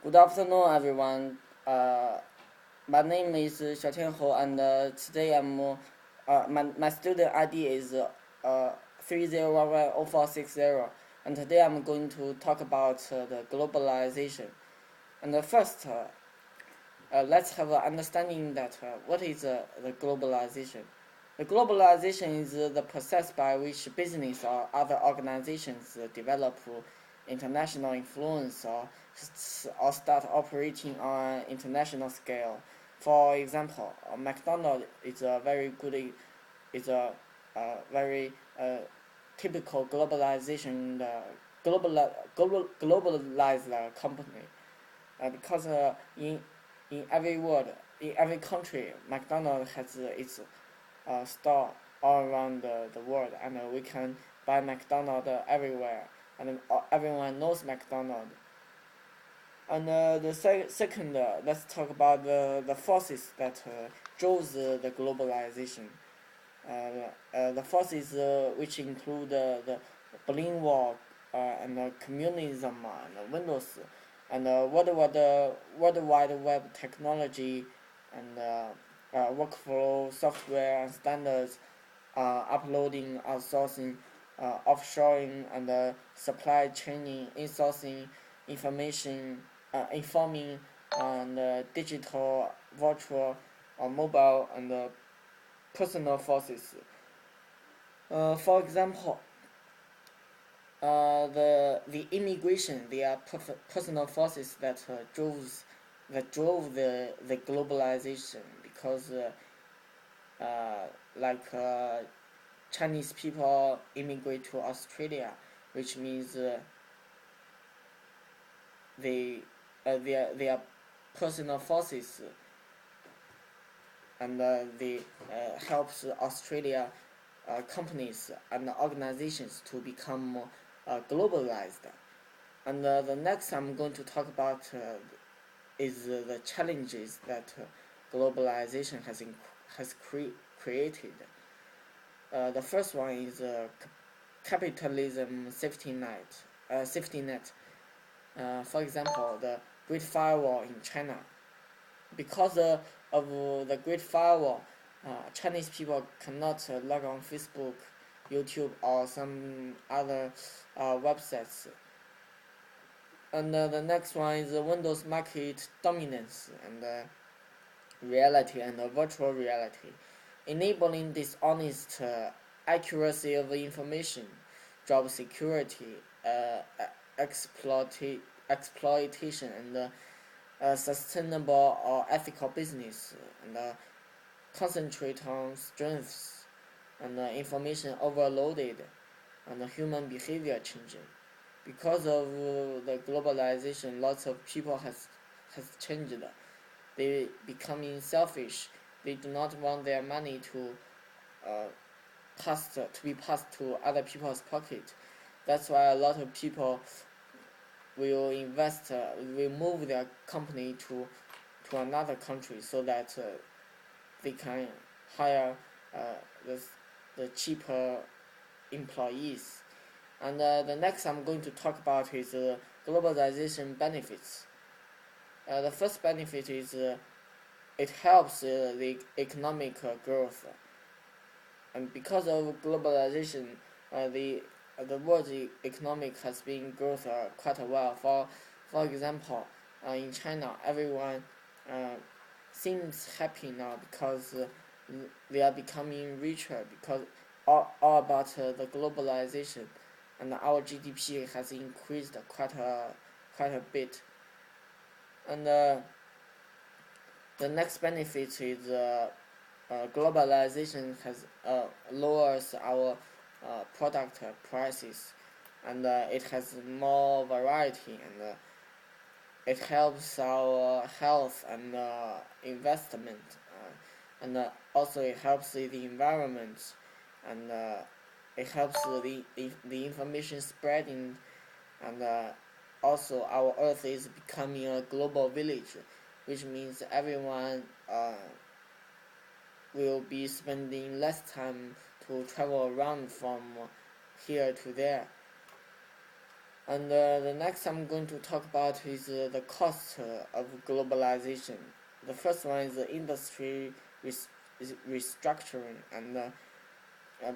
Good afternoon, everyone. My name is Xiaotianhou, and today my student ID is 30110460, and today I'm going to talk about the globalization. And first, let's have an understanding that what is the globalization. The globalization is the process by which business or other organizations develop international influence or start operating on an international scale. For example, McDonald's is a very good, is a very typical globalization, globalized company, because in every world, in every country, McDonald's has its store all around the world, and we can buy McDonald's everywhere, and everyone knows McDonald's. And second, let's talk about the forces that drove the globalization. The forces which include the Berlin Wall and communism and Windows and World Wide Web technology and workflow software and standards, uploading, outsourcing, offshoring, and supply chaining, insourcing, informing, and digital, virtual, mobile, and personal forces. For example, the immigration, they are personal forces that drove the globalization, because Chinese people immigrate to Australia, which means they are personal forces, and they helps Australia companies and organizations to become more globalized. And the next I'm going to talk about is the challenges that globalization has created. The first one is capitalism safety net. For example, the Great Firewall in China. Because of the Great Firewall, Chinese people cannot log on Facebook, YouTube, or some other websites. And the next one is Windows market dominance and reality and virtual reality, enabling dishonest accuracy of information, job security, exploitation, and sustainable or ethical business, and concentrate on strengths and information overloaded and human behavior changing. Because of the globalization, lots of people has changed. They becoming selfish. They do not want their money to be passed to other people's pocket. That's why a lot of people will move their company to another country, so that they can hire the cheaper employees. And the next I'm going to talk about is globalization benefits. The first benefit is it helps the economic growth. And because of globalization, the world's economic has been growth quite a while. For example, in China, everyone seems happy now, because they are becoming richer, because all about the globalization, and our GDP has increased quite a bit. And the next benefit is globalization has lowers our product prices, and it has more variety, and it helps our health and investment, and also it helps the environment, and it helps the information spreading, and also our Earth is becoming a global village, which means everyone will be spending less time to travel around from here to there. And the next I'm going to talk about is the cost of globalization. The first one is the industry restructuring, and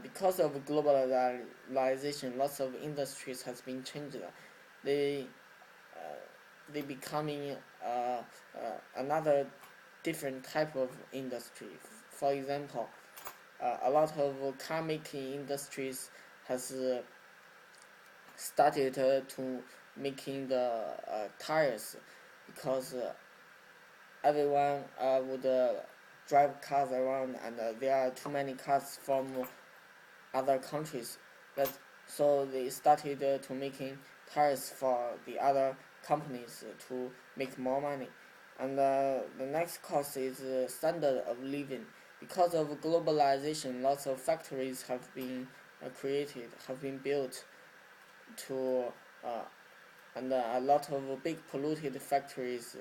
because of globalization, lots of industries has been changed. They they becoming another different type of industry. For example, a lot of car making industries has started to making the tires, because everyone would drive cars around, and there are too many cars from other countries. That so they started to making tires for the other companies to make more money. And the next cost is standard of living. Because of globalization, lots of factories have been created, have been built to, uh, and a lot of big polluted factories,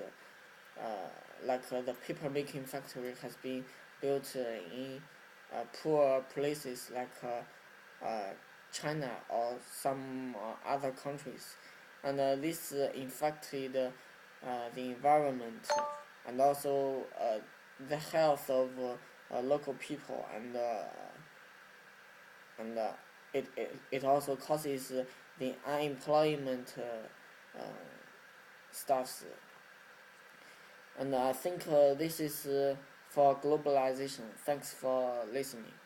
like the paper making factory, has been built in poor places like China or some other countries, and this infected the environment, and also the health of local people, and it also causes the unemployment stuffs. And I think this is for globalization. Thanks for listening.